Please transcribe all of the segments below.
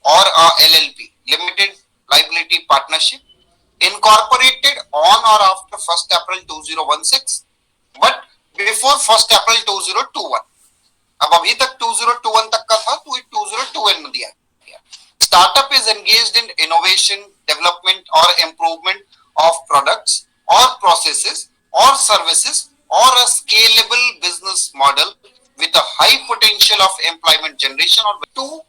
or a LLP, Limited Liability Partnership, incorporated on or after 1st April 2016, but before 1st April 2021. अब अभी तक 2021 तक का था, तो 2021 में दिया गया. Startup is engaged in innovation, development or improvement of products or processes or services or a scalable business model with a high potential of employment generation or to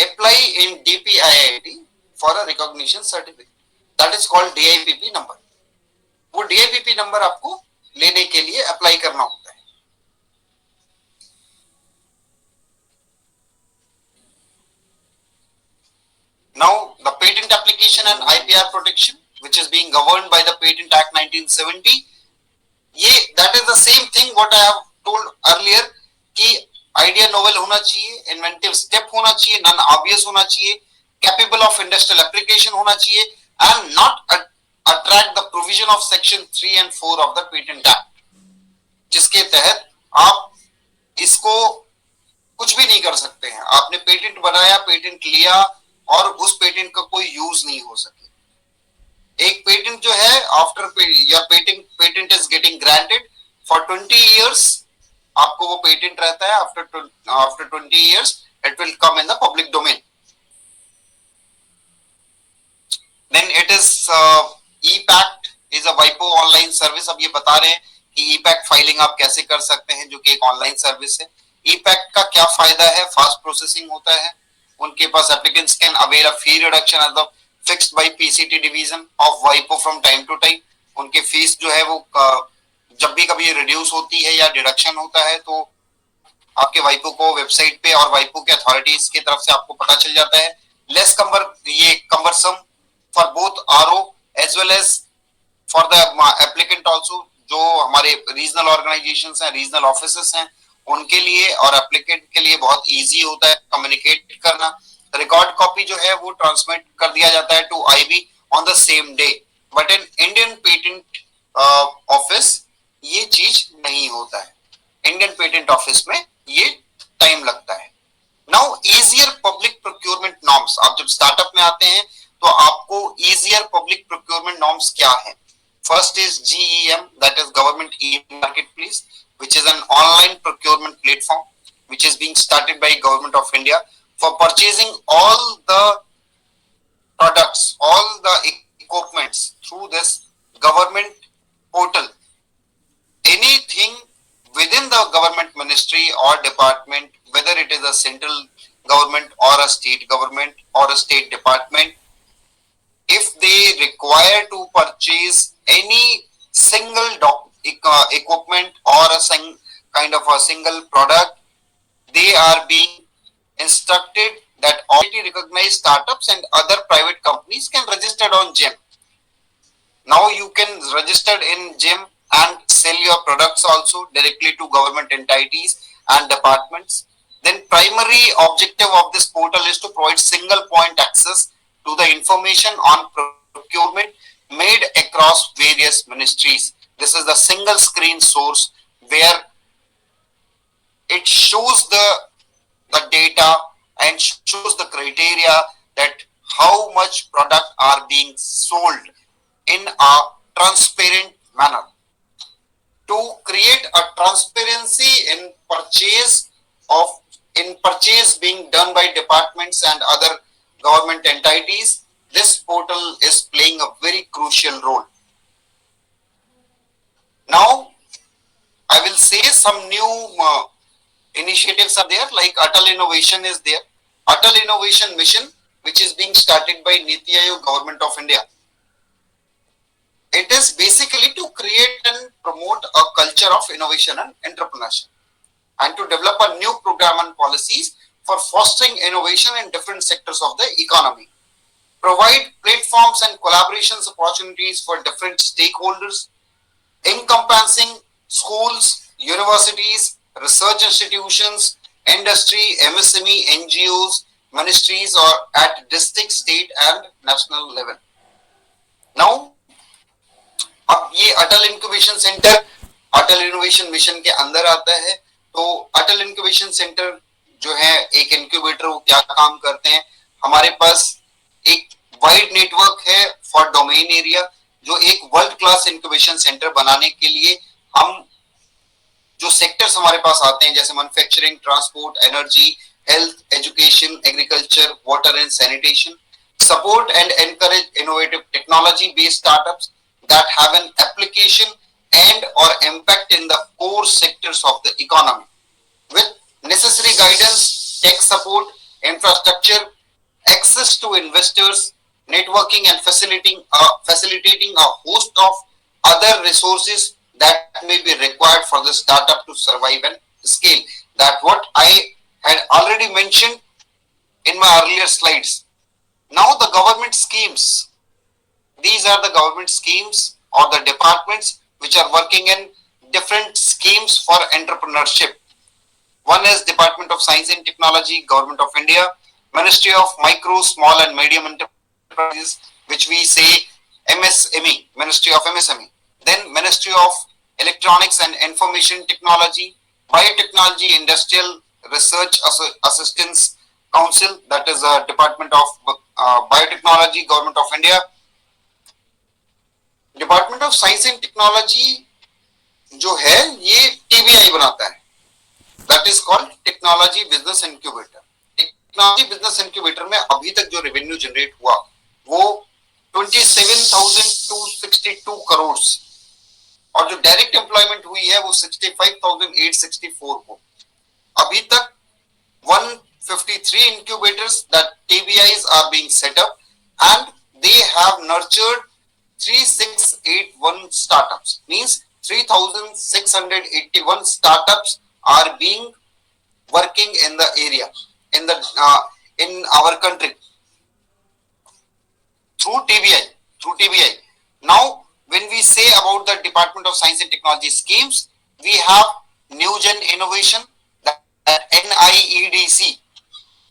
apply in DPIIT for a recognition certificate. That is called DIPP number. वो DIPP number आपको लेने के लिए apply करना होता है. Now, the patent application and IPR protection, which is being governed by the Patent Act 1970, that is the same thing what I have told earlier कि idea novel होना चाहिए, inventive step होना चाहिए, non obvious होना चाहिए, capable of industrial application होना चाहिए, and not attract the provision of section 3 and 4 of the Patent Act, जिसके तहत आप इसको कुछ भी नहीं कर सकते हैं. आपने पेटेंट बनाया, पेटेंट लिया और उस पेटेंट का कोई यूज नहीं हो सके. एक पेटेंट जो है after your patent is getting granted for 20 years, आपको वो पेटेंट रहता है. After 20 years it will come in the public domain. Then it is ePCT is a वाइपो ऑनलाइन सर्विस. अब ये बता रहे हैं कि ई-पैक्ट फाइलिंग आप कैसे कर सकते हैं, जो कि एक ऑनलाइन सर्विस है. ई-पैक्ट का क्या फायदा है? फास्ट प्रोसेसिंग होता है. उनके पास applicants can avail a fee reduction as the fixed by PCT division of वाइपो फ्रॉम टाइम टू टाइम. उनके फीस जो है वो जब भी कभी रिड्यूस होती है या डिडक्शन होता है तो आपके वाइपो को वेबसाइट पे और वाइपो के अथॉरिटीज की तरफ से आपको पता चल जाता है. Less cumbersome for both RO as well as for the applicant also. जो हमारे रीजनल ऑर्गेनाइजेशंस हैं, रीजनल ऑफिसेस हैं, उनके लिए और एप्लीकेंट के लिए बहुत इजी होता है कम्युनिकेट करना. रिकॉर्ड कॉपी जो है वो ट्रांसमिट कर दिया जाता है to IB on the same day. But in Indian patent office ये चीज नहीं होता है. इंडियन पेटेंट ऑफिस में ये टाइम लगता है. Now easier public procurement norms. आप जब स्टार्टअप में आते हैं तो आपको इजियर पब्लिक प्रोक्योरमेंट नॉर्म्स क्या है? First is GEM, that is Government E-Marketplace, which is an online procurement platform which is being started by Government of India for purchasing all the products, all the equipments through this government portal. Anything within the government ministry or department, whether it is a central government or a state government or a state department, if they require to purchase any single equipment or a kind of a single product, they are being instructed that already recognized startups and other private companies can register on GEM. Now you can register in GEM and sell your products also directly to government entities and departments. Then primary objective of this portal is to provide single point access to the information on procurement made across various ministries. This is the single screen source where it shows the data and shows the criteria that how much product are being sold in a transparent manner. To create a transparency in purchase being done by departments and other government entities, this portal is playing a very crucial role. Now, I will say some new initiatives are there, like Atal Innovation is there. Atal Innovation Mission, which is being started by Niti Aayog, Government of India. It is basically to create and promote a culture of innovation and entrepreneurship, and to develop a new program and policies for fostering innovation in different sectors of the economy. Provide platforms and collaborations opportunities for different stakeholders, encompassing schools, universities, research institutions, industry, MSME, NGOs, ministries, or at district, state and national level. Now, अब ये अटल incubation centre अटल innovation mission के अंदर आता है. तो अटल incubation centre जो है एक इंक्यूबेटर, वो क्या काम करते हैं? हमारे पास एक वाइड नेटवर्क है फॉर डोमेन एरिया, जो एक वर्ल्ड क्लास इंक्यूबेशन सेंटर बनाने के लिए हम जो सेक्टर्स हमारे पास आते हैं जैसे manufacturing, transport, energy, health, education, agriculture, water and sanitation, support and encourage innovative technology based startups that have an application and or impact in the core sectors of the economy with necessary guidance, tech support, infrastructure, access to investors, networking and facilitating a host of other resources that may be required for the startup to survive and scale. That what I had already mentioned in my earlier slides. Now the government schemes. These are the government schemes or the departments which are working in different schemes for entrepreneurship. One is Department of Science and Technology, Government of India, Ministry of Micro, Small and Medium Enterprises, which we say MSME, Ministry of MSME. Then Ministry of Electronics and Information Technology, Biotechnology, Industrial Research Assistance Council, that is a Department of Biotechnology, Government of India. Department of Science and Technology जो है ये TBI बनाता है, that is called Technology Business Incubator. Technology Business Incubator में अभी तक जो revenue generate हुआ वो 27,262 करोड़ और जो डायरेक्ट एम्प्लॉयमेंट हुई है वो 65,864 को. अभी तक 153 incubators that TBIs are being set up and they have nurtured 3681 startups. Means 3,681 startups are being working in the area in the in our country through TBI. Now, when we say about the Department of Science and Technology schemes, we have New Gen Innovation, that NIEDC,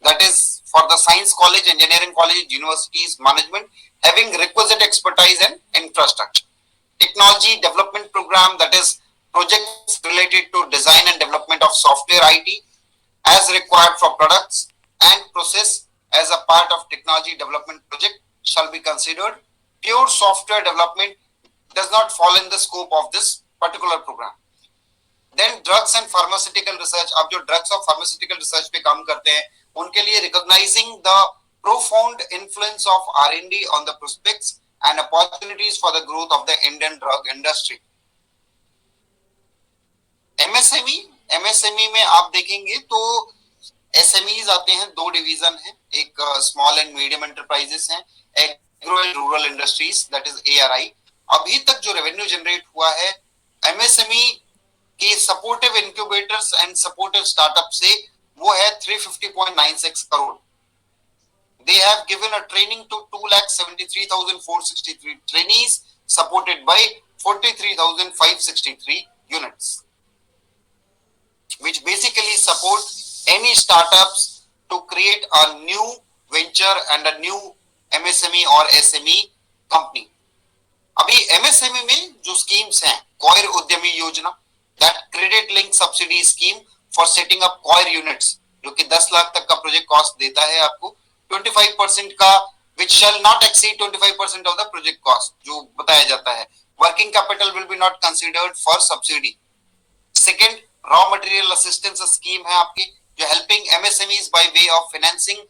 that is for the Science College, Engineering College, Universities Management, having requisite expertise and infrastructure. Technology Development Program, that is projects related to design and development of software IT as required for products and process as a part of technology development project shall be considered. Pure software development does not fall in the scope of this particular program. Then drugs and pharmaceutical research, अब जो drugs और pharmaceutical research पे काम करते हैं उनके लिए recognizing the profound influence of R&D on the prospects and opportunities for the growth of the Indian drug industry. MSME में आप देखेंगे तो SMEs आते हैं, दो डिवीजन है, एक स्मॉल एंड मीडियम एंटरप्राइजेस हैं, agro and rural industries, that is ARI. अभी तक जो रेवेन्यू जनरेट हुआ है MSME के supportive incubators and supportive startup से वो है 350.96 crore. They have given a training to 2,73,463 trainees supported by 43,563 units, which basically support any startups to create a new venture and a new MSME or SME company. अभी MSME में जो schemes हैं, कोयर उद्यमी योजना, that credit link subsidy scheme for setting up coir units, जो कि 10 लाख तक का प्रोजेक्ट कॉस्ट देता है आपको, 25% का which shall not exceed 25% of the project cost जो बताया जाता है. Working capital will be not considered for subsidy. Second, raw material assistance scheme है आपकी, जो helping MSMEs by way of financing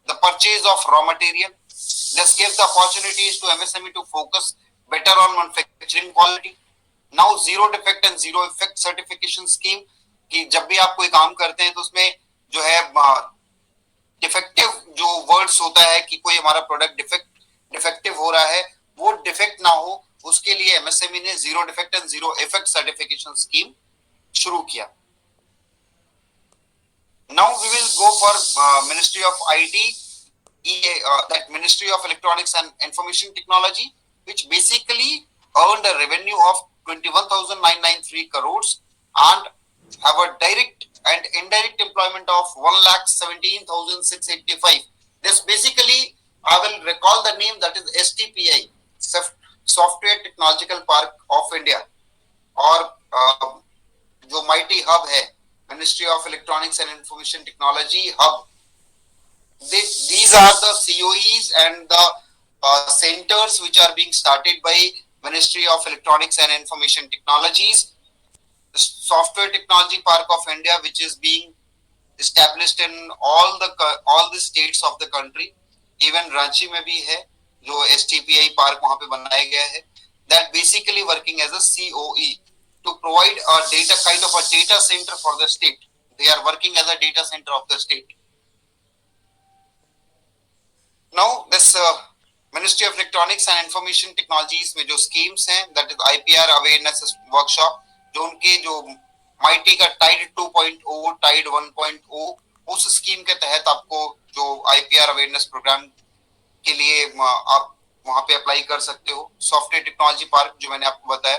the purchase of raw material. This gives the opportunities to MSME to focus better on manufacturing quality. Now zero defect and zero effect certification scheme, कि जब भी आप कोई काम करते हैं तो उसमें जो है डिफेक्टिव जो वर्ड्स होता है कि कोई हमारा प्रोडक्ट डिफेक्टिव हो रहा है, वो डिफेक्ट ना हो, उसके लिए MSME ने zero defect and zero effect certification scheme शुरू किया. Now we will go for Ministry of IT, that Ministry of Electronics and Information Technology, which basically earned a revenue of 21,993 crores and have a direct and indirect employment of 1,17,685. This basically, I will recall the name, that is STPI, Software Technological Park of India, और जो Mighty Hub है, Ministry of Electronics and Information Technology Hub, these are the COEs and the centers which are being started by Ministry of Electronics and Information Technologies, Software Technology Park of India, which is being established in all the states of the country. Even Ranchi में भी है जो STPI park वहाँ पे बनाया गया है. That basically working as a COE to provide a data kind of a data center for the state. They are working as a data center of the state. Now this Ministry of Electronics and Information Technologies में जो schemes हैं, that is IPR awareness workshop, जो उनके जो mighty का Tide 2.0 Tide 1.0 उस scheme के तहत आपको जो IPR अवेयरनेस प्रोग्राम के लिए आप वहां पे अप्लाई कर सकते हो. सॉफ्टवेयर टेक्नोलॉजी पार्क जो मैंने आपको बताया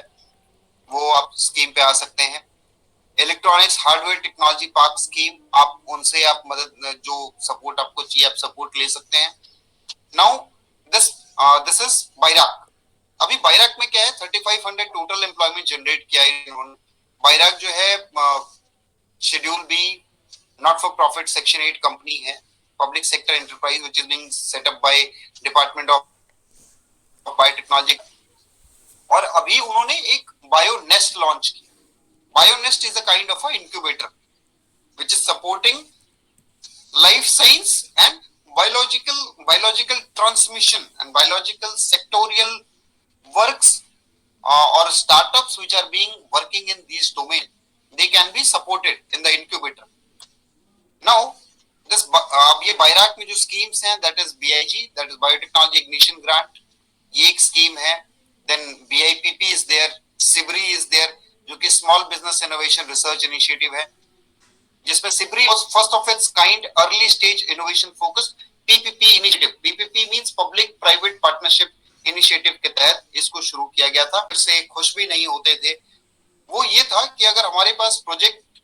वो आप स्कीम पे आ सकते हैं. Electronics hardware technology park scheme, आप उनसे आप मदद जो सपोर्ट आपको चाहिए आप सपोर्ट ले सकते हैं. Now this is BIRAC. अभी बायराक में क्या है, 3500 टोटल एम्प्लॉयमेंट जनरेट किया है इन्होंने. बायराक जो है schedule B not for profit section 8 company है, public sector enterprise which is being set up by department of biotechnology. और अभी उन्होंने एक बायोनेस्ट लॉन्च किया. BioNEST is a kind of a incubator which is supporting life science and biological transmission and biological sectorial works or startups which are being working in these domain, they can be supported in the incubator. Now this अब ये बायराक में जो schemes हैं, that is BIG, that is Biotechnology Ignition Grant, ये एक scheme है. Then BIPP is there, SIBRI is there, जो कि Small Business Innovation Research Initiative है, जिसमें SIBRI was first of its kind early stage innovation focused PPP initiative. PPP means Public Private Partnership Initiative के तहत इसको शुरू किया गया था. फिर से खुश भी नहीं होते थे. वो ये था कि अगर हमारे पास प्रोजेक्ट,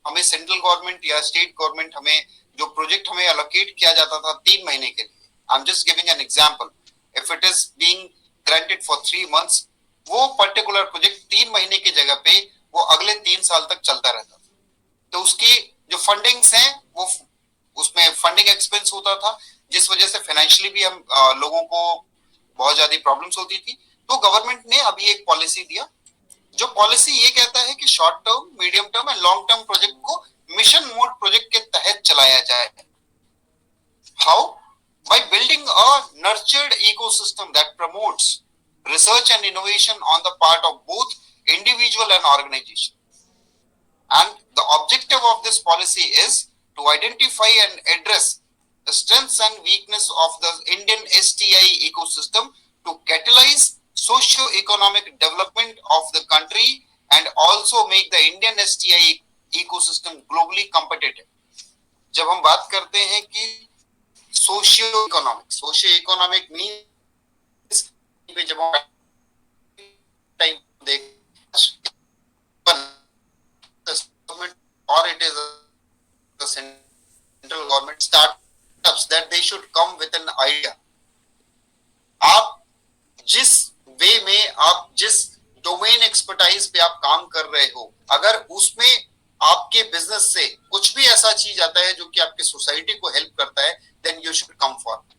हमें सेंट्रल गवर्नमेंट या स्टेट गवर्नमेंट हमें जो प्रोजेक्ट हमें अलोकेट किया जाता था 3 महीने के लिए, I am just giving an example, if it is being granted for 3 months, वो पर्टिकुलर प्रोजेक्ट 3 महीने की जगह पे वो अगले 3 साल तक चलता रहता था. तो उसकी जो फंडिंग्स हैं वो उसमें फंडिंग एक्सपेंस होता था, जिस वजह से फाइनेंशियली भी हम लोगों को बहुत ज्यादा प्रॉब्लम्स होती थी. तो गवर्नमेंट ने अभी एक पॉलिसी दिया, जो पॉलिसी ये कहता है कि short term, medium term and long term project को मिशन मोड प्रोजेक्ट के तहत चलाया जाए. How? By building a nurtured ecosystem that promotes research and innovation on the part of both individual and organisation. And the objective of this policy is to identify and address the strengths and weakness of the Indian STI ecosystem to catalyze socio-economic development of the country and also make the Indian STI ecosystem globally competitive. जब हम बात करते हैं कि socio-economic means जब हम time देख or it is the central government startups that they should come with an idea. आप जिस वे में, आप जिस डोमेन एक्सपर्टाइज पे आप काम कर रहे हो, अगर उसमें आपके बिजनेस से कुछ भी ऐसा चीज आता है जो कि आपके सोसाइटी को हेल्प करता है, then you should come forward.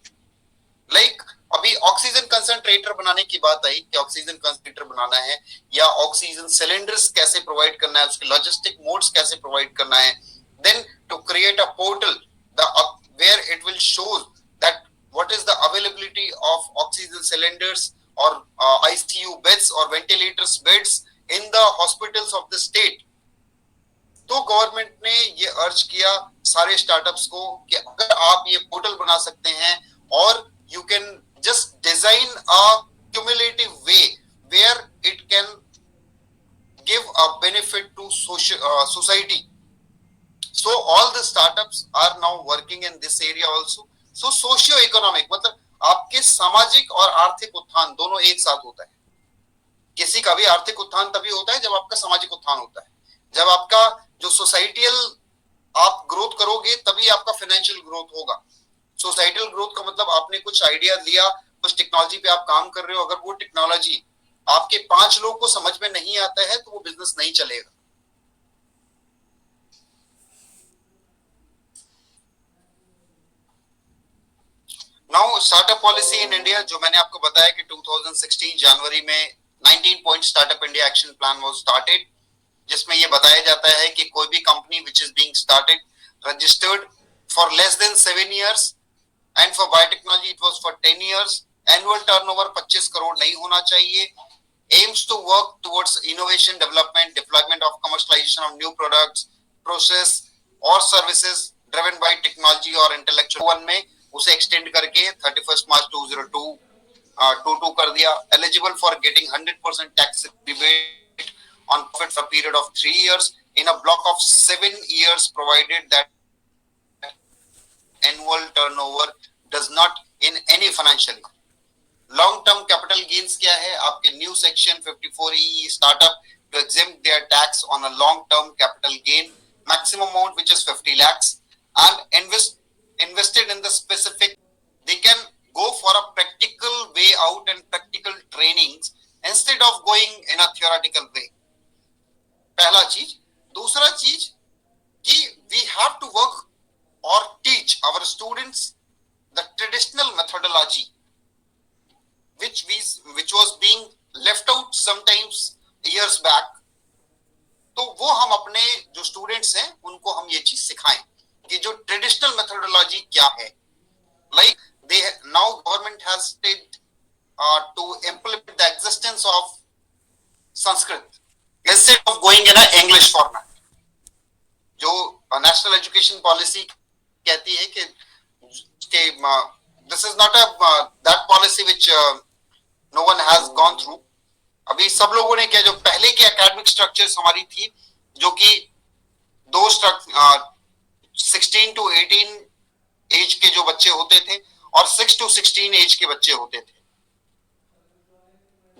Like अभी ऑक्सीजन कंसंट्रेटर बनाने की बात आई कि ऑक्सीजन कंसंट्रेटर बनाना है या ऑक्सीजन सिलेंडर्स कैसे प्रोवाइड करना है, उसके लॉजिस्टिक मोड्स कैसे प्रोवाइड करना है. Then to create a portal where it will show that what is the availability of oxygen cylinders और आईसीयू बेड्स और ventilators beds in the hospitals of the state. तो government ने ये अर्ज किया सारे स्टार्टअप्स को कि अगर आप ये पोर्टल बना सकते हैं और you can just design a cumulative way where it can give a benefit to society. So all the startups are now working in this area also. So socio-economic मतलब आपके सामाजिक और आर्थिक उत्थान दोनों एक साथ होता है. किसी का भी आर्थिक उत्थान तभी होता है जब आपका सामाजिक उत्थान होता है. जब आपका जो सोसाइटियल आप ग्रोथ करोगे तभी आपका फाइनेंशियल ग्रोथ होगा. सोसाइटल ग्रोथ का मतलब आपने कुछ आइडिया लिया, कुछ टेक्नोलॉजी पे आप काम कर रहे हो, अगर वो टेक्नोलॉजी आपके 5 लोग को समझ में नहीं आता है तो वो बिजनेस नहीं चलेगा. Now startup policy in India, जो मैंने आपको बताया कि 2016 जनवरी में 19 point startup India action plan was started, जिसमें ये बताया जाता है कि कोई भी company which is being started registered for less than 7 years and for biotechnology it was for 10 years, annual turnover 25 crore नहीं होना चाहिए, aims to work towards innovation development, deployment of commercialization of new products, process or services driven by technology or intellectual one में उसे extend करके 31st March 2022 कर दिया. Eligible for getting 100% tax rebate on profit for a period of 3 years in a block of 7 years provided that annual turnover does not in any financial year. Long term capital gains क्या है? आपके new section 54E startup to exempt their tax on a long term capital gain, maximum amount which is 50 lakhs and invested in the specific, they can go for a practical way out and practical trainings instead of going in a theoretical way. पहला चीज. दूसरा चीज कि we have to work or teach our students the traditional methodology which was being left out sometimes years back. तो वो हम अपने जो स्टूडेंट्स हैं उनको हम ये चीज सिखाएं कि जो ट्रेडिशनल मेथोडोलॉजी क्या है. Like they now government has started to implement the existence of Sanskrit instead of going in a English format. जो नेशनल एजुकेशन पॉलिसी कहती है कि this is not a that policy which no one has gone through. अभी सब लोगों ने क्या, जो पहले की एकेडमिक स्ट्रक्चर्स हमारी थी, जो कि 16 to 18 एज के जो बच्चे होते थे और 6 to 16 एज के बच्चे होते थे,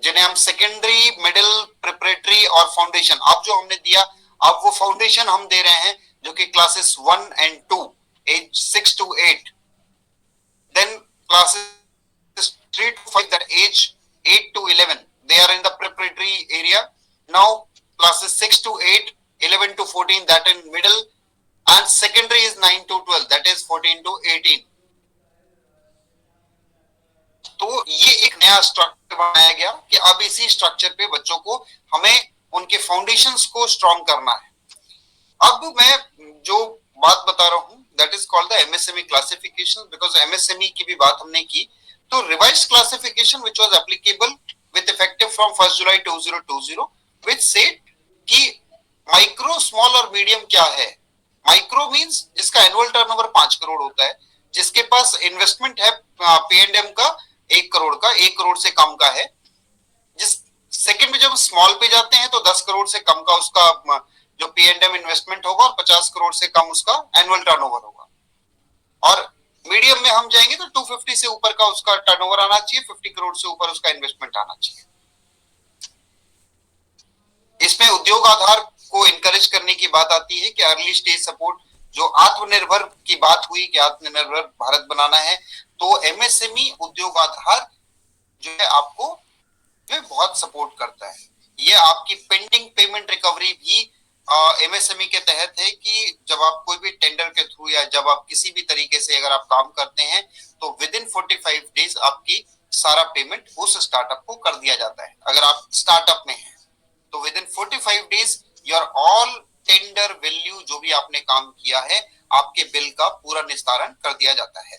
जिन्हें हम सेकेंडरी, मिडिल, प्रिपरेटरी और फाउंडेशन, अब जो हमने दिया, अब वो फाउंडेशन हम दे रहे हैं जो कि classes 1 and 2 as 6 to 8, then classes 3 to 5 that age 8 to 11 they are in the preparatory area. Now classes 6 to 8, 11 to 14 that in middle, and secondary is 9 to 12 that is 14 to 18. तो ये एक नया structure बनाया गया कि अब इसी structure पे बच्चों को हमें उनके फाउंडेशंस को स्ट्रॉन्ग करना है. अब मैं जो बात बता रहा हूं that is called the MSME classification, because MSME की भी बात हमने की. तो revised classification which was applicable with effective from 1st July 2020 which said कि माइक्रो, स्मॉल और मीडियम क्या है. माइक्रो मींस जिसका एनुअल टर्नओवर 5 करोड़ होता है, जिसके पास इन्वेस्टमेंट है P&M का 1 करोड़ का, 1 करोड़ से कम का है. जिस सेकंड में जब स्मॉल पे जाते हैं तो 10 करोड़ से कम का उसका जो P&M इन्वेस्टमेंट होगा और 50 करोड़ से कम उसका एनुअल टर्नओवर होगा. और मीडियम में हम जाएंगे तो 250 से ऊपर का उसका टर्नओवर आना चाहिए, 50 करोड़ से ऊपर उसका इन्वेस्टमेंट आना चाहिए. इसमें उद्योग आधार को इनकरेज करने की बात आती है कि अर्ली स्टेज सपोर्ट, जो आत्मनिर्भर की बात हुई कि आत्मनिर्भर भारत बनाना है, तो एमएसएमई उद्योग आधार जो है आपको बहुत सपोर्ट करता है. ये आपकी पेंडिंग पेमेंट रिकवरी भी एमएसएमई के तहत है कि जब आप कोई भी टेंडर के थ्रू या जब आप किसी भी तरीके से अगर आप काम करते हैं तो विद इन 45 डेज आपकी सारा पेमेंट उस स्टार्टअप को कर दिया जाता है. अगर आप स्टार्टअप में हैं तो with in 45 days your all tender value, जो भी आपने काम किया है, आपके बिल का पूरा निस्तारण कर दिया जाता है.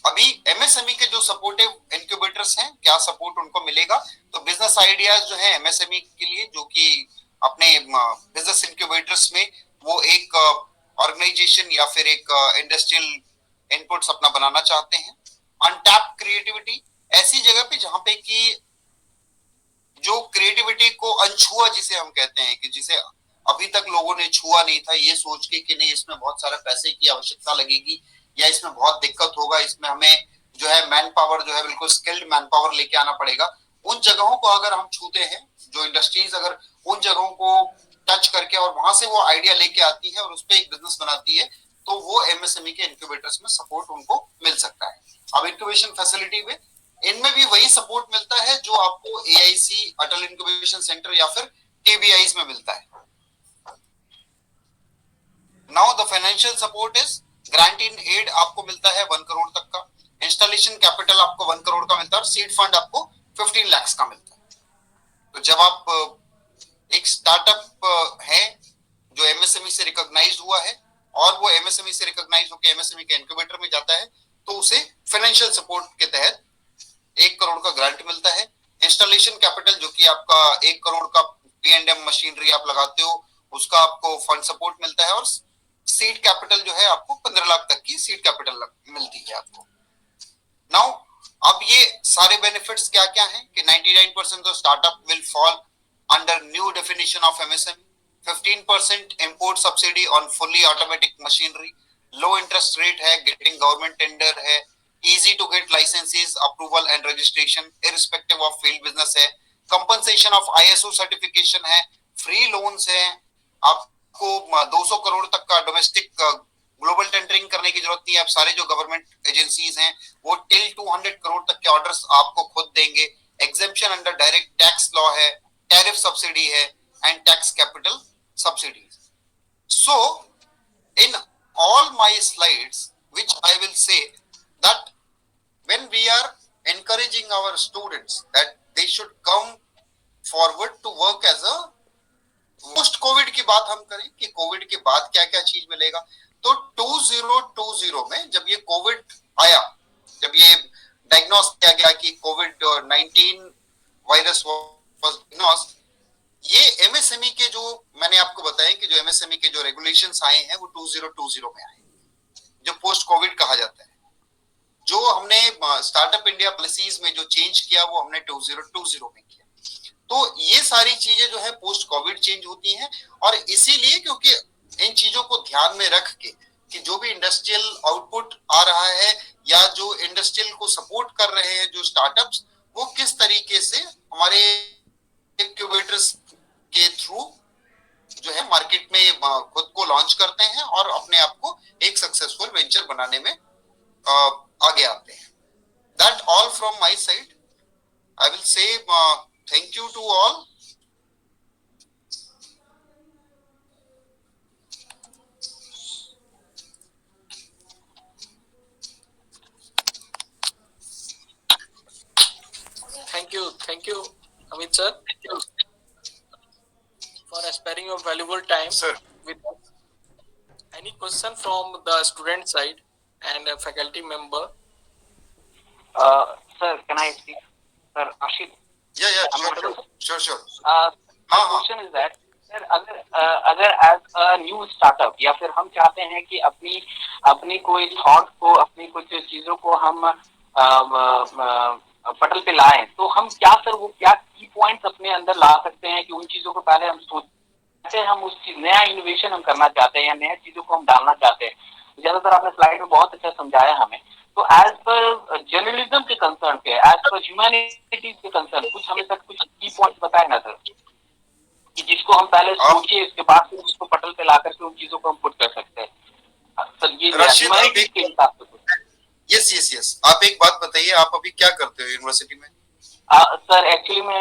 अभी एमएसएमई के जो सपोर्टिव इंक्यूबेटर्स हैं, क्या सपोर्ट उनको मिलेगा? तो बिजनेस आइडियाज जो है एमएसएमई के लिए, जो कि अपने बिजनेस इंक्यूबेटर्स में वो एक ऑर्गेनाइजेशन या फिर एक इंडस्ट्रियल इनपुट्स अपना बनाना चाहते हैं. अनटैप्ड क्रिएटिविटी, ऐसी जगह पे जहां पे कि जो क्रिएटिविटी को अनछुआ जिसे हम कहते हैं, कि जिसे अभी तक लोगों ने छुआ नहीं था, ये सोच के कि नहीं इसमें बहुत सारा पैसे की आवश्यकता लगेगी या इसमें बहुत दिक्कत होगा, इसमें हमें जो है मैन पावर जो है बिल्कुल स्किल्ड मैन पावर लेके आना पड़ेगा. उन जगहों को अगर हम छूते हैं, जो इंडस्ट्रीज अगर उन जगहों को टच करके और वहां से वो आइडिया लेके आती है और उस पर एक बिजनेस बनाती है, तो वो एमएसएमई के इंक्यूबेटर्स में सपोर्ट उनको मिल सकता है. अब इंक्यूबेशन फैसिलिटी में इनमें भी वही सपोर्ट मिलता है जो आपको एआईसी, अटल इंक्यूबेशन सेंटर या फिर टीबीआईज में मिलता है. Now the financial support is grant in aid आपको मिलता है 1 करोड़ तक का, इंस्टॉलेशन कैपिटल आपको 1 करोड़ का मिलता है, और सीड फंड आपको 15 लाख का मिलता है। तो जब आप एक स्टार्टअप है जो एमएसएमई से रिकॉग्नाइज हुआ है और वो एमएसएमई से रिकॉग्नाइज होकर एमएसएमई के इनक्यूबेटर में जाता है, तो उसे फाइनेंशियल सपोर्ट के तहत 1 करोड़ का ग्रांट मिलता है। इंस्टॉलेशन कैपिटल जो कि आपका 1 करोड़ का P&M मशीनरी आप लगाते हो उसका आपको फंड सपोर्ट मिलता है, और सीड कैपिटल जो है आपको 15 लाख तक की सीड कैपिटल मिलती है आपको। नाउ अब ये सारे बेनिफिट्स क्या क्या हैं कि 99% of startup will fall under new definition of MSME, 15% import subsidy on fully automatic machinery, low interest rate है, गेटिंग गवर्नमेंट टेंडर है, easy to get licenses, approval and registration irrespective of field business है, compensation of ISO certification है, free loans है, आपको 200 करोड़ तक का domestic global tendering करने की जरूरत नहीं है। अब सारे जो गवर्नमेंट एजेंसीज हैं वो टिल 200 करोड़ तक के ऑर्डर्स आपको खुद देंगे। Exemption under direct tax law है, टैरिफ सब्सिडी है and tax capital subsidies. So in all my slides which I will say that when we are encouraging our students that they should come forward to work as a post Covid की बात हम करें कि Covid के बाद क्या क्या चीज मिलेगा, तो 2020 में जब ये कोविड आया, जब ये डायग्नोस किया गया कि कोविड 19 वायरस वाज डायग्नोस, ये एमएसएमई के जो मैंने आपको बताया कि जो एमएसएमई के जो रेगुलेशंस आए हैं वो 2020 में आए, जो पोस्ट कोविड कहा जाता है। जो हमने स्टार्टअप इंडिया पॉलिसीज में जो चेंज किया वो हमने 2020 में किया। तो ये सारी चीजें जो है पोस्ट कोविड चेंज होती हैं, और इसीलिए क्योंकि इन चीजों को ध्यान में रख के कि जो भी इंडस्ट्रियल आउटपुट आ रहा है या जो इंडस्ट्रियल को सपोर्ट कर रहे हैं जो स्टार्टअप्स, वो किस तरीके से हमारे इंक्यूबेटर्स के थ्रू जो है मार्केट में खुद को लॉन्च करते हैं और अपने आप को एक सक्सेसफुल वेंचर बनाने में आगे आते हैं। That all from my side. I will say thank you to all. Thank you, Amit sir, for sparing your valuable time. Sir, with us. Any question from the student side and a faculty member? Sir, can I speak? Sir, Ashit. Yeah, sure. My question is that, sir, अगर as a new startup या फिर हम चाहते हैं कि अपनी कोई thought को, अपनी कुछ चीजों को हम पटल पे लाएं, तो हम क्या सर वो क्या की पॉइंट्स अपने अंदर ला सकते हैं कि उन चीजों को पहले हम सोचते, हम उस चीज नया इनोवेशन हम करना चाहते हैं या नया चीजों को हम डालना चाहते हैं। ज्यादातर आपने स्लाइड में बहुत अच्छा समझाया हमें। तो एज पर जर्नलिज्म के कंसर्न पे, एज पर ह्यूमैनिटीज के कंसर्न, कुछ हमें सर कुछ की पॉइंट बताए ना सर, कि जिसको हम पहले सोचे इसके बाद फिर उसको पटल पे ला करके उन चीजों को हम पुट कर सकते हैं सर। ये ह्यूमैनिटीज के हिसाब से। यस, आप एक बात बताइए, आप अभी क्या करते हो यूनिवर्सिटी में? सर एक्चुअली मैं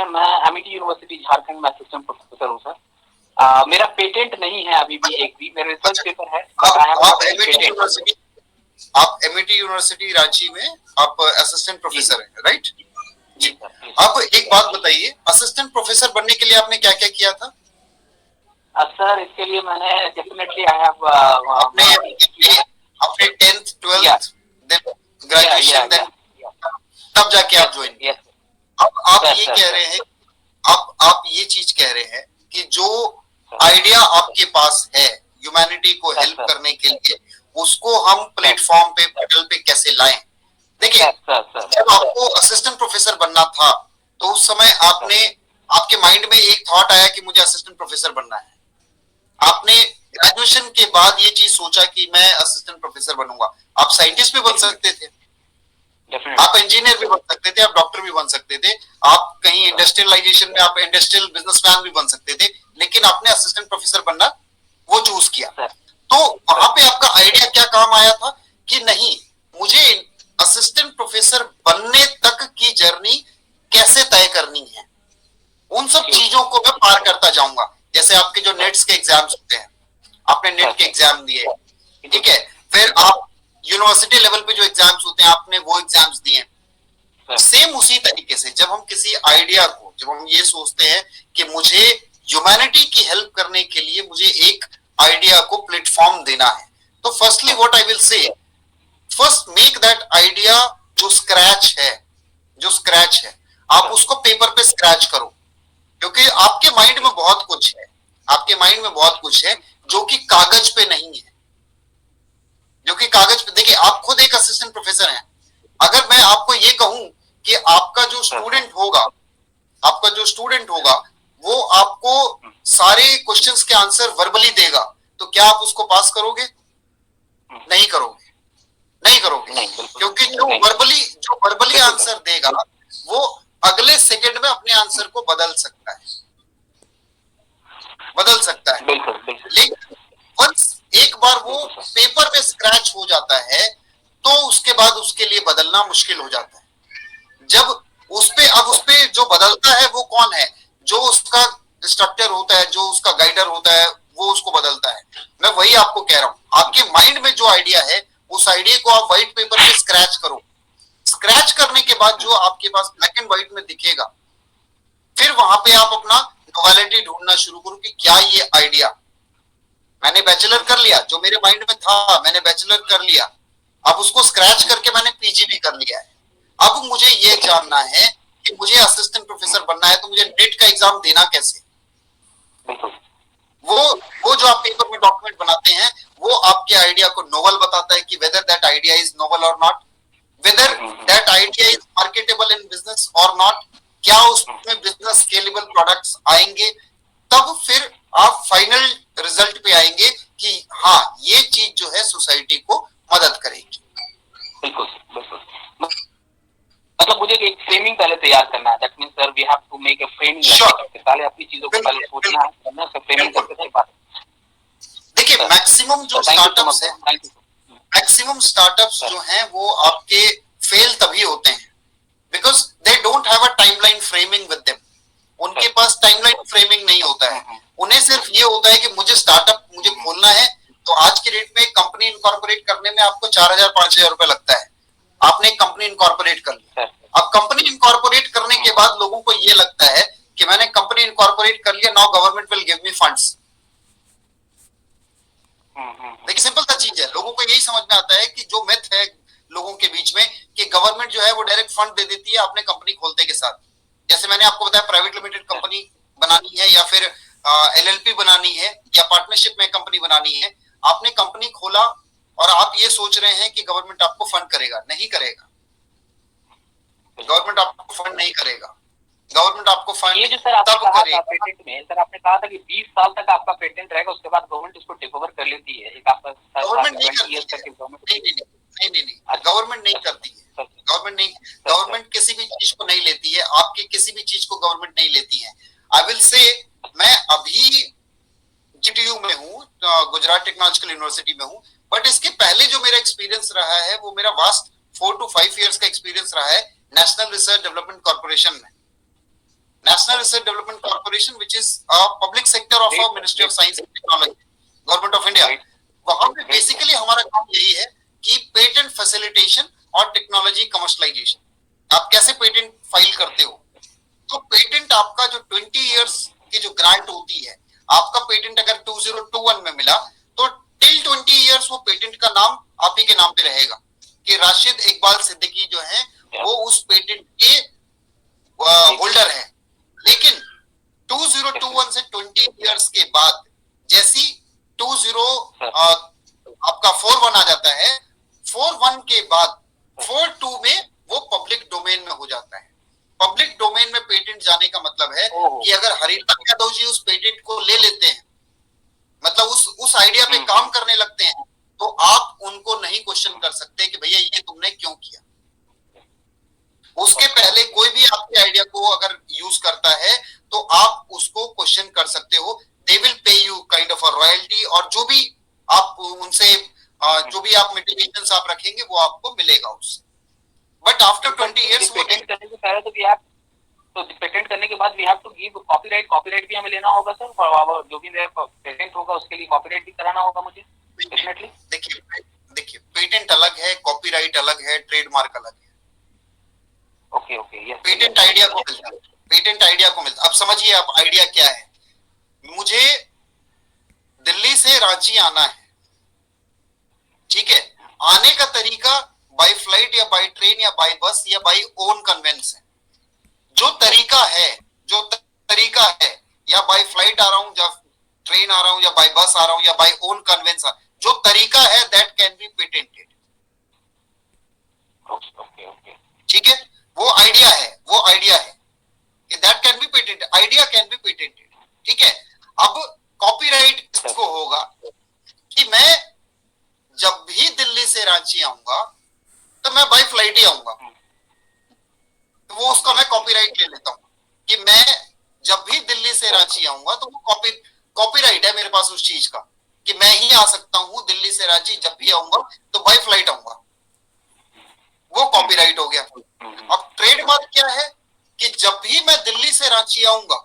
एमईटी यूनिवर्सिटी झारखंड में असिस्टेंट प्रोफेसर हूँ सर। मेरा पेटेंट नहीं है अभी भी, एक भी मेरा रिसर्च पेपर है। आप एमईटी यूनिवर्सिटी रांची में आप असिस्टेंट प्रोफेसर हैं, राइट जी? आप एक बात बताइए, असिस्टेंट प्रोफेसर बनने के लिए आपने क्या क्या किया था? सर इसके लिए मैंने डेफिनेटली आई हैव अपने 10th 12th then graduation, then तब जाके आप ज्वाइन। अब आप ये कह रहे हैं, आप ये चीज कह रहे हैं कि जो आइडिया आपके पास है ह्यूमैनिटी को हेल्प करने के लिए, उसको हम प्लेटफॉर्म पे, पटल पे कैसे लाएं? देखिए, जब आपको असिस्टेंट प्रोफेसर बनना था तो उस समय आपके माइंड में एक थॉट आया कि मुझे असिस्टेंट प्रोफेसर बनना है। आपने ग्रेजुएशन के बाद ये चीज सोचा कि मैं असिस्टेंट प्रोफेसर बनूंगा। आप साइंटिस्ट भी बन सकते थे, आप इंजीनियर भी बन सकते थे, आप डॉक्टर भी बन सकते थे, आप कहीं इंडस्ट्रियलाइजेशन में आप इंडस्ट्रियल बिजनेसमैन भी बन सकते थे, लेकिन आपने असिस्टेंट प्रोफेसर बनना वो चूज किया। तो वहां पे आपका आइडिया क्या काम आया था कि नहीं, मुझे असिस्टेंट प्रोफेसर बनने तक की जर्नी कैसे तय करनी है, उन सब चीजों को मैं पार करता जाऊंगा। जैसे आपके जो नेट्स के एग्जाम्स होते हैं, आपने नेट के एग्जाम दिए, ठीक है, फिर आप यूनिवर्सिटी लेवल पे जो एग्जाम्स होते हैं आपने वो एग्जाम्स दिए। सेम उसी तरीके से जब हम किसी आइडिया को, जब हम ये सोचते हैं कि मुझे ह्यूमैनिटी की हेल्प करने के लिए मुझे एक आइडिया को प्लेटफॉर्म देना है, तो firstly what I will say, first make that idea जो स्क्रैच है, आप उसको पेपर पे स्क्रैच करो, क्योंकि आपके माइंड में बहुत कुछ है, आपके माइंड में बहुत कुछ है जो कि कागज पे नहीं है, जो कि कागज पे, देखिए आप खुद एक असिस्टेंट प्रोफेसर हैं, अगर मैं आपको ये कहूं कि आपका जो स्टूडेंट होगा वो आपको सारे क्वेश्चंस के आंसर वर्बली देगा, तो क्या आप उसको पास करोगे? नहीं करोगे, क्योंकि जो वर्बली आंसर देगा वो अगले सेकंड में अपने आंसर को बदल सकता है। लेकिन वंस एक बार वो पेपर पे स्क्रैच हो जाता है तो उसके बाद उसके लिए बदलना मुश्किल हो जाता है। जब उस पे जो बदलता है वो कौन है? जो उसका इंस्ट्रक्टर होता है, जो उसका गाइडर होता है, वो उसको बदलता है। मैं वही आपको कह रहा हूं, आपके माइंड में जो आइडिया है उस आइडिया को आप व्हाइट पेपर पे स्क्रैच करो। स्क्रैच करने के बाद जो आपके पास ब्लैक एंड व्हाइट में दिखेगा, फिर वहां पे आप अपना नॉवेलिटी ढूंढना शुरू करो कि क्या ये आइडिया, मैंने बैचलर कर लिया, जो मेरे माइंड में था मैंने बैचलर कर लिया, अब उसको स्क्रैच करके मैंने पीजी भी कर लिया है। अब मुझे ये जानना है कि मुझे असिस्टेंट प्रोफेसर बनना है, तो मुझे नेट का एग्जाम देना कैसे? वो जो आप पेपर में डॉक्यूमेंट बनाते हैं वो आपके आइडिया को नोवेल बताता है कि whether that idea is novel और not, whether that idea is marketable in business और नॉट, क्या उसमें बिजनेस स्केलेबल प्रोडक्ट्स आएंगे, तब फिर आप फाइनल रिजल्ट पे आएंगे कि हाँ ये चीज जो है सोसाइटी को मदद करेगी। बिल्कुल। मतलब मुझे एक फ्रेमिंग पहले तैयार करना है, that means sir we have to make a framing, पहले अपनी चीजों को पहले सोचना है, करना है, फ्रेमिंग करके बात। देखिए मैक्सिमम जो स्टार्टअप्स है, मैक्सिमम स्टार्टअप्स जो हैं वो आपके फेल तभी होते हैं because they don't have a timeline framing with them. उनके पास टाइमलाइन फ्रेमिंग नहीं होता है, उन्हें सिर्फ ये होता है कि मुझे स्टार्टअप मुझे खोलना है, तो आज के डेट में एक कंपनी इनकॉर्पोरेट करने में आपको 4,000-5,000 रुपए लगता है, आपने एक कंपनी इनकॉर्पोरेट कर ली। अब कंपनी इनकॉर्पोरेट करने के बाद लोगों को ये लगता है कि मैंने कंपनी इनकॉर्पोरेट कर लिया, now government will give me funds. देखिए सिंपल सा चीज है, लोगों को यही समझ में आता है कि जो मिथ है लोगों के बीच में कि गवर्नमेंट जो है वो डायरेक्ट फंड दे देती है आपने कंपनी खोलते के साथ। जैसे मैंने आपको बताया प्राइवेट लिमिटेड कंपनी बनानी है या फिर एलएलपी बनानी है या पार्टनरशिप में कंपनी बनानी है, आपने कंपनी खोला और आप ये सोच रहे हैं कि गवर्नमेंट आपको फंड करेगा, नहीं करेगा। गवर्नमेंट आपको फंड नहीं करेगा, गवर्नमेंट आपको फंड ये जो सर आपने कहा था पेटेंट में, सर आपने कहा था कि 20 साल तक आपका पेटेंट रहेगा, उसके बाद गवर्नमेंट इसको टेक ओवर कर लेती है। एक आपका गवर्नमेंट नहीं करती है, गवर्नमेंट नहीं करती है, गवर्नमेंट किसी भी चीज को नहीं लेती है, आपकी किसी भी चीज को गवर्नमेंट नहीं लेती है। आई विल से मैं अभी जीटीयू में हूँ, गुजरात टेक्नोलॉजिकल यूनिवर्सिटी में हूँ, बट इसके पहले जो मेरा एक्सपीरियंस रहा है वो मेरा वास्ट 4 to 5 years का एक्सपीरियंस रहा है नेशनल रिसर्च डेवलपमेंट कॉर्पोरेशन में। National research development corporation which is public sector of ministry of science and technology, government of India. वहां पे बेसिकली हमारा काम यही है कि पेटेंट फैसिलिटेशन और टेक्नोलॉजी कमर्शलाइजेशन। आप कैसे पेटेंट फाइल करते हो, तो पेटेंट आपका जो 20 years की जो ग्रांट होती है, आपका पेटेंट अगर 2021 में मिला तो टिल 20 years वो पेटेंट का नाम आप ही के नाम पे रहेगा कि राशिद इकबाल सिद्दीकी जो है वो उस पेटेंट के होल्डर है। लेकिन 2021 से 20 years के बाद जैसी 20 आपका 41 आ जाता है, 41 के बाद 42 में वो पब्लिक डोमेन में हो जाता है। पब्लिक डोमेन में पेटेंट जाने का मतलब है कि अगर हरिलाल यादव जी उस पेटेंट को ले लेते हैं, मतलब उस आइडिया पे काम करने लगते हैं, तो आप उनको नहीं क्वेश्चन कर सकते कि भैया ये तुमने क्यों किया। उसके पहले कोई भी आपके आइडिया को अगर यूज करता है तो आप उसको क्वेश्चन कर सकते हो। They will pay you kind of a royalty, और जो भी आप उनसे जो भी आप मिटिगेशंस आप रखेंगे वो आपको मिलेगा उससे। बट आफ्टर 20 years पेटेंट करने से पहले तो पेटेंट करने के बाद we have to give copyright भी हमें लेना होगा सर, जो भी मेरा पेटेंट होगा उसके लिए कॉपीराइट भी कराना होगा मुझे डेफिनेटली। देखिए देखिए पेटेंट अलग है, कॉपीराइट अलग है, ट्रेडमार्क अलग है। Okay okay, yes. Patent idea को मिलता है, पेटेंट आइडिया को मिलता है। अब समझिए आप आइडिया क्या है। मुझे दिल्ली से रांची आना है, ठीक है। आने का तरीका बाय फ्लाइट या बाय ट्रेन या बाय बस या बाय ओन कन्वेंस है। जो तरीका है, जो तरीका है, या बाय फ्लाइट आ रहा हूं, या ट्रेन आ रहा हूं, या बाय बस आ रहा हूं, या बाय ओन कन्वेंस, जो तरीका है that can be patented. Okay okay, ठीक है, वो आइडिया है, वो आइडिया है कि that can be patented, idea can be patented. ठीक है। अब कॉपीराइट किसको होगा कि मैं जब भी दिल्ली से रांची आऊंगा तो मैं बाय फ्लाइट ही आऊंगा, तो वो उसका मैं कॉपीराइट ले लेता हूं कि मैं जब भी दिल्ली से रांची आऊंगा तो वो कॉपीराइट है मेरे पास उस चीज का कि मैं ही आ सकता हूं दिल्ली से रांची, जब भी आऊंगा तो बाय फ्लाइट आऊंगा, वो कॉपीराइट हो गया। अब ट्रेडमार्क क्या है कि जब भी मैं दिल्ली से रांची आऊंगा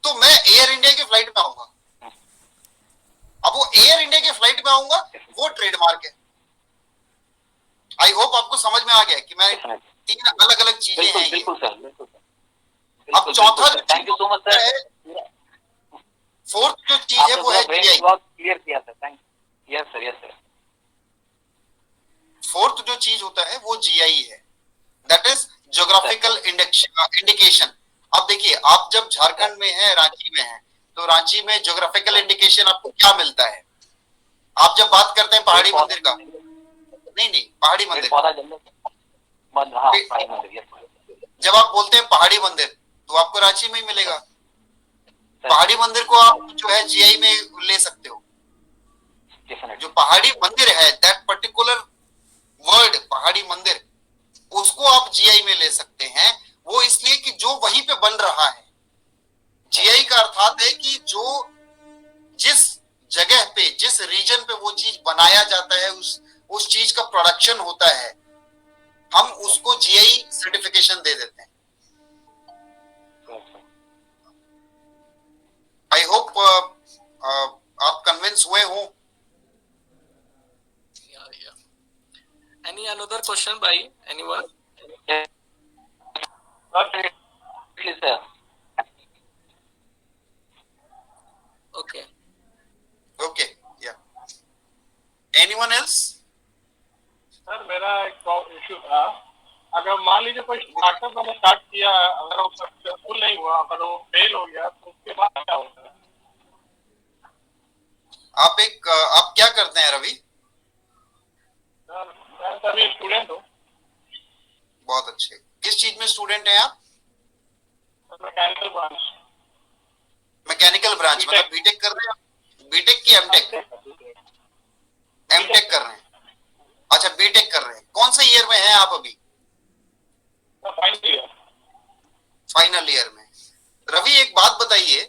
तो मैं एयर इंडिया की फ्लाइट में आऊंगा। अब वो एयर इंडिया के फ्लाइट में आऊंगा, वो ट्रेडमार्क है। आई होप आपको समझ में आ गया कि मैं तीन अलग अलग चीजें हैं ये। बिल्कुल सर, बिल्कुल सर। अब चौथा जो thank you so much sir. Fourth जो चीज है वो है जीआई। बहुत क्लियर किया sir, thank you. Yes sir, yes sir. Fourth जो चीज होता है वो जीआई है, दैट इज ज्योग्राफिकल इंडिकेशन। अब देखिए आप जब झारखंड में है, रांची में है, तो रांची में ज्योग्राफिकल इंडिकेशन आपको क्या मिलता है? आप जब बात करते हैं पहाड़ी मंदिर का, नहीं पहाड़ी मंदिर, जब आप बोलते हैं पहाड़ी मंदिर तो आपको रांची में ही मिलेगा। पहाड़ी मंदिर को आप जो है जीआई में ले सकते हो। जो पहाड़ी मंदिर है, दैट पर्टिकुलर वर्ड पहाड़ी मंदिर, उसको आप जीआई में ले सकते हैं। वो इसलिए कि जो वहीं पे बन रहा है। जीआई का अर्थात है कि जो जिस जगह पे, जिस रीजन पे वो चीज बनाया जाता है, उस चीज का प्रोडक्शन होता है, हम उसको जीआई सर्टिफिकेशन दे देते हैं। आई होप आप कन्विंस हुए हो। Any another question by anyone? Sir Okay. Okay, या एनीवन एल्स? सर मेरा एक इशू था, अगर मान लीजिए कोई स्टार्टअप मैंने स्टार्ट किया, अगर वो सक्सेसफुल नहीं हुआ, अगर वो फेल हो गया, तो उसके बाद क्या होता है? आप क्या करते हैं रवि? सर मैं अभी स्टूडेंट हूँ। बहुत अच्छे। किस चीज में स्टूडेंट हैं आप? Mechanical branch. मैकेनिकल ब्रांच, मतलब बीटेक कर रहे हैं? बीटेक की एमटेक? एमटेक कर रहे हैं। अच्छा, बीटेक कर रहे हैं। कौन से ईयर में हैं आप अभी? फाइनल ईयर में। रवि एक बात बताइए,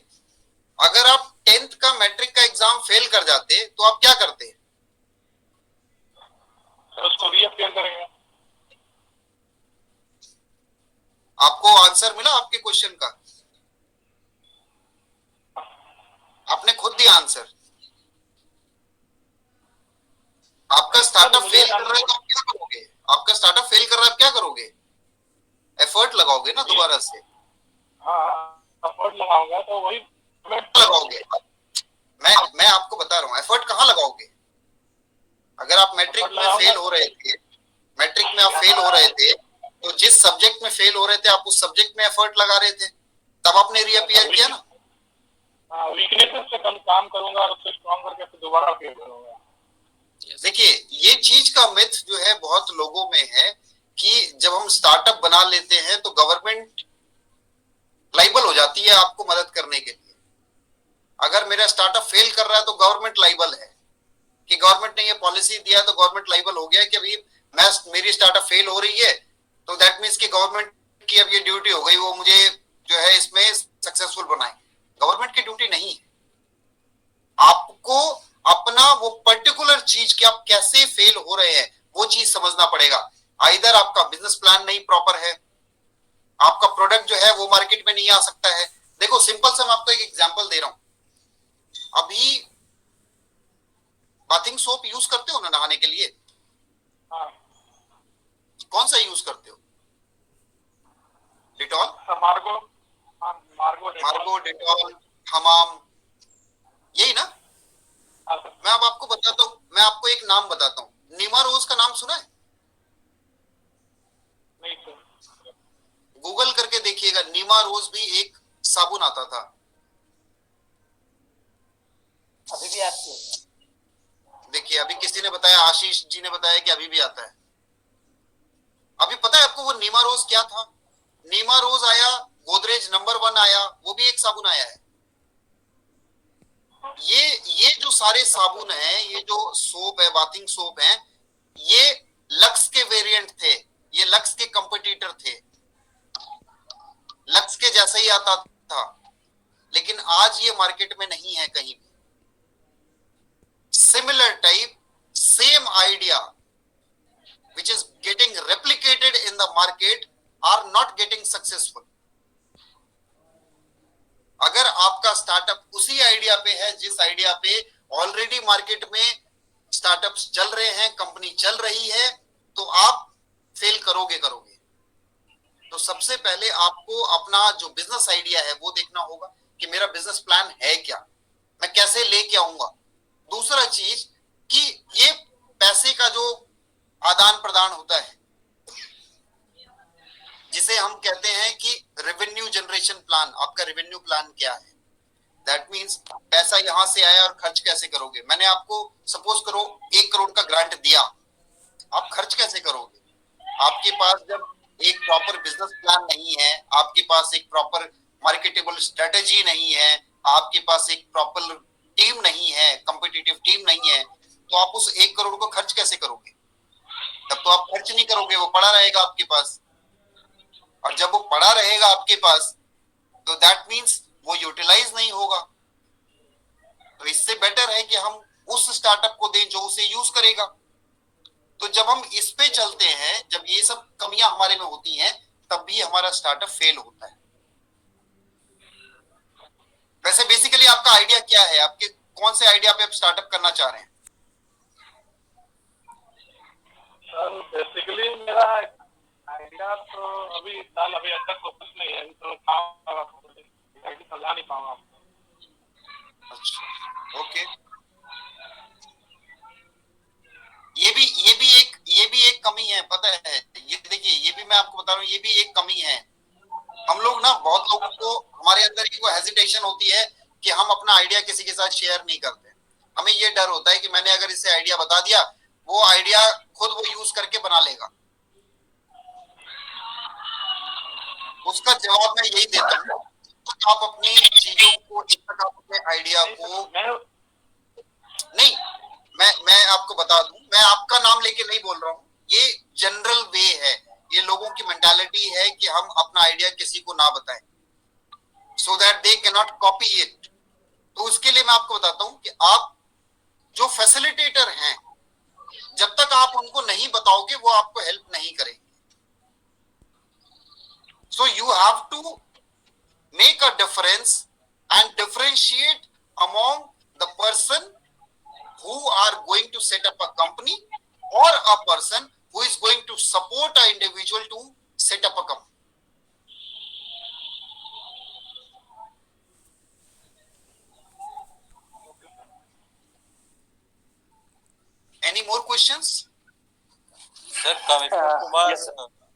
अगर आप 10th का मैट्रिक का एग्जाम फेल कर जाते तो आप क्या करते? उसको रीअपियर करेंगे। आपको आंसर मिला आपके क्वेश्चन का? आपने खुद दिया आंसर। आपका स्टार्टअप फेल कर रहा है तो आप क्या करोगे? आपका स्टार्टअप फेल कर रहा है, आप क्या करोगे? एफर्ट लगाओगे ना दोबारा से। हाँ, एफर्ट लगाऊंगा तो वही लगाओगे। मैं आपको बता रहा हूँ, एफर्ट कहाँ लगाओगे? अगर आप मैट्रिक में फेल हो रहे थे, मैट्रिक में आप फेल हो रहे थे, तो जिस सब्जेक्ट में फेल हो रहे थे आप उस सब्जेक्ट में एफर्ट लगा रहे थे, तब आपने रीअपियर किया ना। वीकनेसेस पे काम करूंगा और उससे स्ट्रॉन्ग करके फिर दोबारा फेल करूंगा। देखिए ये चीज का मिथ जो है बहुत लोगों में है कि जब हम स्टार्टअप बना लेते हैं तो गवर्नमेंट लाइबल हो जाती है आपको मदद करने के लिए। अगर मेरा स्टार्टअप फेल कर रहा है तो गवर्नमेंट लाइबल है कि गवर्नमेंट ने ये पॉलिसी दिया तो गवर्नमेंट लाइबल हो गया कि अभी मेरी स्टार्टअप फेल हो रही है, तो दैट मीन्स कि गवर्नमेंट की अब ये ड्यूटी हो गई, वो मुझे जो है इसमें सक्सेसफुल बनाए। गवर्नमेंट की ड्यूटी नहीं है। आपको अपना वो पर्टिकुलर चीज कि आप कैसे फेल हो रहे हैं वो चीज समझना पड़ेगा। आइदर आपका बिजनेस प्लान नहीं प्रॉपर है, आपका प्रोडक्ट जो है वो मार्केट में नहीं आ सकता है। देखो सिंपल से मैं आपको एक एग्जांपल दे रहा हूं। अभी बाथिंग सोप यूज करते हो ना नहाने के लिए, कौन सा यूज करते हो? डिटॉल, मार्गो, हाँ, मार्गो मार्गो, डिटॉल, हमाम, यही ना? हाँ सर। मैं अब आपको बताता हूँ, मैं आपको एक नाम बताता हूँ, नीमा रोज का नाम सुना है? नहीं सर। गूगल करके देखिएगा, नीमा रोज भी एक साबुन आता था। अभी भी आती है। देखिए, अभी किसी ने बताया, आशीष जी ने बताया कि अभी भी आता है। अभी पता है आपको वो नीमा रोज क्या था? नीमा रोज आया, गोदरेज नंबर 1 आया, वो भी एक साबुन आया है। ये जो सारे साबुन हैं, ये जो सोप है, बाथिंग सोप है, ये लक्स के वेरिएंट थे, ये लक्स के कंपटीटर थे, लक्स के जैसा ही आता था, लेकिन आज ये मार्केट में नहीं है कहीं भी। Similar type, same idea which is getting replicated in the market are not getting successful. अगर आपका स्टार्टअप उसी आइडिया पे है जिस आइडिया पे ऑलरेडी मार्केट में स्टार्टअप्स चल रहे हैं, कंपनी चल रही है, तो आप फेल करोगे। तो सबसे पहले आपको अपना जो बिजनेस आइडिया है वो देखना होगा कि मेरा बिजनेस प्लान है क्या, मैं कैसे लेके आऊंगा। दूसरा चीज कि ये पैसे का जो आदान प्रदान होता है, जिसे हम कहते हैं कि रेवेन्यू जनरेशन प्लान, आपका रेवेन्यू प्लान क्या है? दैट मींस पैसा यहां से आया और खर्च कैसे करोगे। मैंने आपको सपोज करो 1 करोड़ का ग्रांट दिया, आप खर्च कैसे करोगे? आपके पास जब एक प्रॉपर बिजनेस प्लान नहीं है, आपके पास एक प्रॉपर मार्केटेबल स्ट्रेटेजी नहीं है, आपके पास एक प्रॉपर टीम नहीं है, कॉम्पिटिटिव टीम नहीं है, तो आप उस 1 करोड़ को खर्च कैसे करोगे? तब तो आप खर्च नहीं करोगे, वो पड़ा रहेगा आपके पास। और जब वो पड़ा रहेगा आपके पास, तो दैट मींस वो यूटिलाइज नहीं होगा। तो इससे बेटर है कि हम उस स्टार्टअप को दें जो उसे यूज करेगा। तो जब हम इस पे चलते हैं, जब ये सब कमियां हमारे में होती हैं, तब भी हमारा स्टार्टअप फेल होता है। वैसे बेसिकली आपका आइडिया क्या है? आपके कौन से आइडिया पे आप स्टार्टअप करना चाह रहे हैं? सर बेसिकली मेरा आइडिया तो अभी साल अभी अच्छा कुछ नहीं है, तो समझा नहीं पाऊंगा आपको। अच्छा, ओके। ये भी एक कमी है, पता है? ये देखिए, ये भी मैं आपको बता रहा हूँ, ये भी एक कमी है। हम लोग ना, बहुत लोगों को, हमारे अंदर एक हेजिटेशन होती है कि हम अपना आइडिया किसी के साथ शेयर नहीं करते। हमें ये डर होता है कि मैंने अगर इसे आइडिया बता दिया, वो आइडिया खुद वो यूज करके बना लेगा। उसका जवाब मैं यही देता हूँ, आप अपनी चीजों को, जब तक आप अपने आइडिया को नहीं, मैं आपको बता दूं, मैं आपका नाम लेके नहीं बोल रहा हूँ, ये जनरल वे है, ये लोगों की मेंटालिटी है कि हम अपना आइडिया किसी को ना बताएं, so that they can not copy it. तो उसके लिए मैं आपको बताता हूं कि आप जो फैसिलिटेटर हैं, जब तक आप उनको नहीं बताओगे, वो आपको हेल्प नहीं करेंगे। So you have to make a difference and differentiate among the person who are going to set up a company or a person who is going to support an individual to set up a company. Any more questions? Sir, Kameshwar Kumar,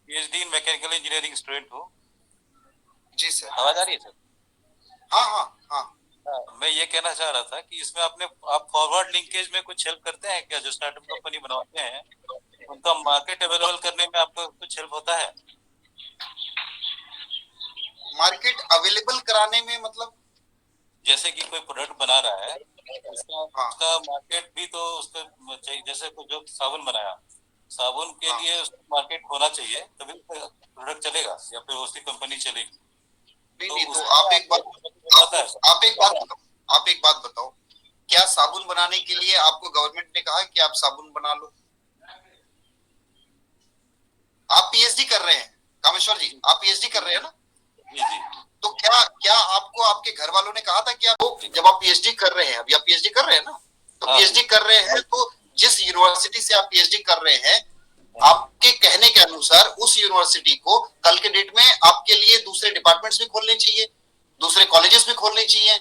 PhD in mechanical engineering student हूँ। जी sir. आवाज आ रही है sir? हाँ। मैं ये कहना चाह रहा था कि इसमें आप फॉरवर्ड लिंकेज में कुछ हेल्प करते हैं क्या? जो स्टार्टअप कंपनी बनाते हैं, उनका मार्केट अवेलेबल करने में आपको कुछ हेल्प होता है? मार्केट अवेलेबल कराने में मतलब? जैसे कि कोई प्रोडक्ट बना रहा है, उसका मार्केट भी तो उसका चाहिए। जैसे जो साबुन बनाया, साबुन के लिए मार्केट होना चाहिए, तभी प्रोडक्ट चलेगा या फिर उसकी कंपनी चलेगी। नहीं, तो आप एक बात बताओ, क्या साबुन बनाने के लिए आपको गवर्नमेंट ने कहा कि आप साबुन बना लो? आप पीएचडी कर रहे हैं कामेश्वर जी, आप पीएचडी कर रहे हैं ना? जी। तो क्या आपको आपके घर वालों ने कहा था कि आप, जब आप पीएचडी कर रहे हैं, अभी आप पीएचडी कर रहे हैं ना, तो पीएचडी कर रहे हैं, तो जिस यूनिवर्सिटी से आप पीएचडी कर रहे हैं, आपके कहने के अनुसार उस यूनिवर्सिटी को कल के डेट में आपके लिए दूसरे डिपार्टमेंट्स भी खोलने चाहिए, दूसरे कॉलेजेस भी खोलने चाहिए,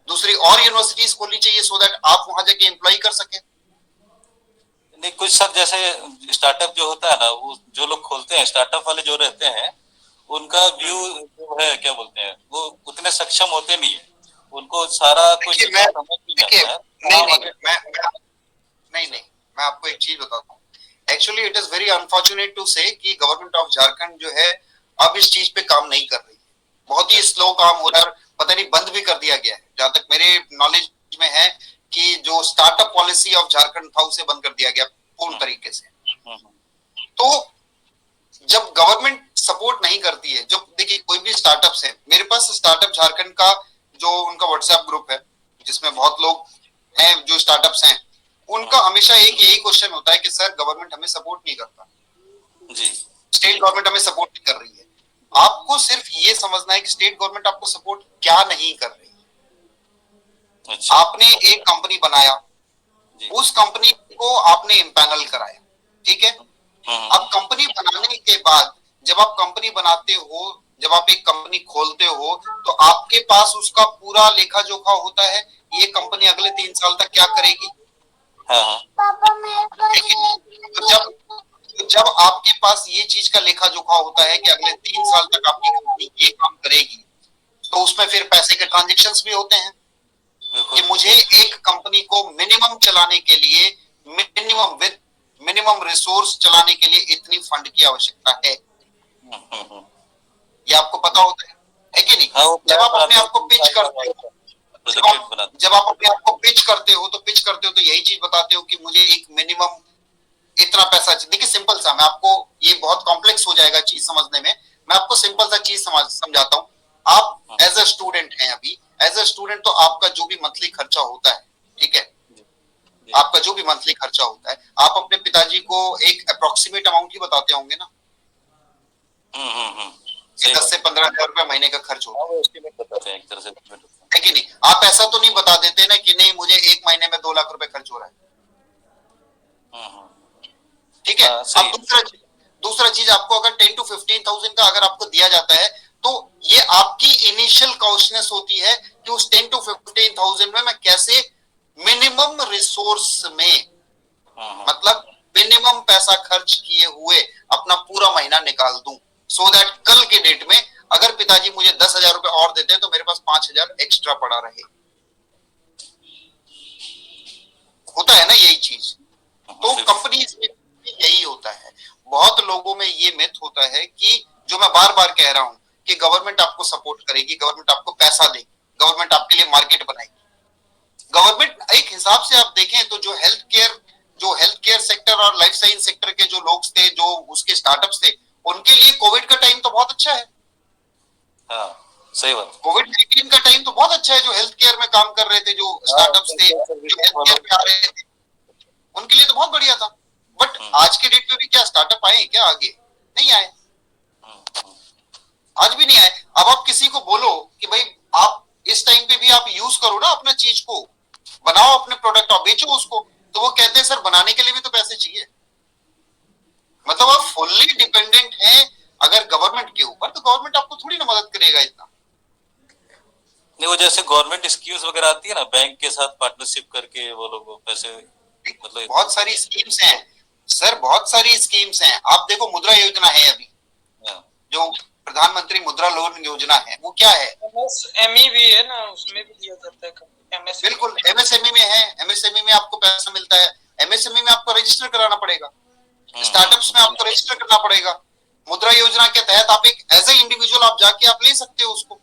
दूसरी और यूनिवर्सिटीज खोलनी चाहिए, सो दैट आप वहां जाके एम्प्लॉय कर सके। नहीं, कुछ सर जैसे स्टार्टअप जो होता है ना, वो जो लोग खोलते हैं, स्टार्टअप वाले जो रहते हैं, उनका व्यू जो है क्या बोलते हैं, वो उतने सक्षम होते नहीं है, उनको सारा कुछ समझ नहीं आता है। नहीं, मैं आपको एक चीज बताता हूँ। Actually it is very unfortunate to say कि गवर्नमेंट ऑफ झारखंड जो है अब इस चीज पे काम नहीं कर रही है, बहुत ही स्लो काम हो रहा है, पता नहीं बंद भी कर दिया गया है। जहां तक मेरे नॉलेज में है कि जो स्टार्टअप पॉलिसी ऑफ झारखंड था उसे बंद कर दिया गया पूर्ण तरीके से। तो जब गवर्नमेंट सपोर्ट नहीं करती है, जब देखिए कोई भी स्टार्टअप्स है, मेरे पास स्टार्टअप झारखंड का जो उनका व्हाट्सएप ग्रुप है जिसमें बहुत लोग हैं जो स्टार्टअप्स हैं, उनका हमेशा एक यही क्वेश्चन होता है कि सर गवर्नमेंट हमें सपोर्ट नहीं करता जी, स्टेट गवर्नमेंट हमें सपोर्ट नहीं कर रही है। आपको सिर्फ ये समझना है कि स्टेट गवर्नमेंट आपको सपोर्ट क्या नहीं कर रही है। अच्छा। आपने एक कंपनी बनाया, उस कंपनी को आपने इम्पैनल कराया, ठीक है। अब कंपनी बनाने के बाद जब आप कंपनी बनाते हो, जब आप एक कंपनी खोलते हो, तो आपके पास उसका पूरा लेखा जोखा होता है, ये कंपनी अगले 3 साल तक क्या करेगी। तो जब आपके पास ये चीज का लेखा जोखा होता है कि अगले 3 साल तक आपकी कंपनी ये काम करेगी, तो उसमें फिर पैसे के ट्रांजेक्शन्स भी होते हैं कि मुझे एक कंपनी को मिनिमम चलाने के लिए, मिनिमम रिसोर्स चलाने के लिए इतनी फंड की आवश्यकता है। ये आपको पता होता है कि नहीं। जब आप अपने आप को पिच करते हो, जब आप अपने आप को पिच करते हो तो यही चीज बताते हो कि मुझे एक मिनिमम इतना पैसा चाहिए। देखिए सिंपल सा, मैं आपको, ये बहुत कॉम्प्लेक्स हो जाएगा चीज समझने में, मैं आपको सिंपल सा चीज समझाता हूँ। आप एज अ स्टूडेंट हैं, अभी एज अ स्टूडेंट तो आपका जो भी मंथली खर्चा होता है, ठीक है, आपका जो भी मंथली खर्चा होता है, आप अपने पिताजी को एक अप्रोक्सीमेट अमाउंट ही बताते होंगे ना, 10 से 15,000 रुपए महीने का खर्च होता है कि नहीं। आप ऐसा तो नहीं बता देते ना कि नहीं मुझे एक महीने में 2 लाख रुपए खर्च हो रहा है, ठीक है। अब दूसरा चीज आपको अगर 10 to 15,000 का अगर आपको दिया जाता है, तो ये आपकी इनिशियल कॉस्टनेस होती है कि उस 10 to 15,000 में मैं कैसे मिनिमम रिसोर्स में, मतलब मिनिमम पैसा खर्च किए हुए अपना पूरा महीना निकाल दूं, सो दैट कल के डेट में अगर पिताजी मुझे 10,000 रुपए और देते हैं तो मेरे पास 5,000 एक्स्ट्रा पड़ा रहे। होता है ना यही चीज। तो कंपनी में यही होता है। बहुत लोगों में ये मिथ होता है कि, जो मैं बार बार कह रहा हूं, कि गवर्नमेंट आपको सपोर्ट करेगी, गवर्नमेंट आपको पैसा देगी, गवर्नमेंट आपके लिए मार्केट बनाएगी। गवर्नमेंट एक हिसाब से आप देखें तो जो हेल्थ केयर सेक्टर और लाइफ साइंस सेक्टर के जो लोग थे, जो उसके स्टार्टअप्स थे, उनके लिए कोविड का टाइम तो बहुत अच्छा है। सही बात। कोविड-19 का टाइम तो बहुत अच्छा है। जो हेल्थ केयर में काम कर रहे थे, जो स्टार्टअप्स थे, जो हेल्थ केयर में आ रहे थे, उनके लिए तो बहुत बढ़िया था। बट आज के डेट में भी क्या स्टार्टअप आए क्या आगे? नहीं आए, आज भी नहीं आए। अब आप किसी को बोलो कि भाई आप इस टाइम पे भी आप यूज करो ना अपना चीज को, बनाओ अपने प्रोडक्ट और बेचो उसको, तो वो कहते हैं सर बनाने के लिए भी तो पैसे चाहिए। मतलब आप फुल्ली डिपेंडेंट हैं अगर गवर्नमेंट के ऊपर, तो गवर्नमेंट आपको थोड़ी ना मदद करेगा इतना। नहीं, वो जैसे गवर्नमेंट स्कीम्स वगैरह आती है ना, बैंक के साथ पार्टनरशिप करके वो लोग पैसे, मतलब बहुत सारी स्कीम्स हैं सर, बहुत सारी स्कीम्स हैं। आप देखो मुद्रा योजना है अभी, जो प्रधानमंत्री मुद्रा लोन योजना है, वो क्या है? एमएसएमई भी है ना, उसमें भी दिया जाता है। बिल्कुल एमएसएमई में है, एमएसएमई में आपको पैसा मिलता है। एमएसएमई में आपको रजिस्टर कराना पड़ेगा, स्टार्टअप्स में आपको रजिस्टर करना पड़ेगा। मुद्रा योजना के तहत आप एक एज ए इंडिविजुअल आप जाके आप ले सकते हो उसको।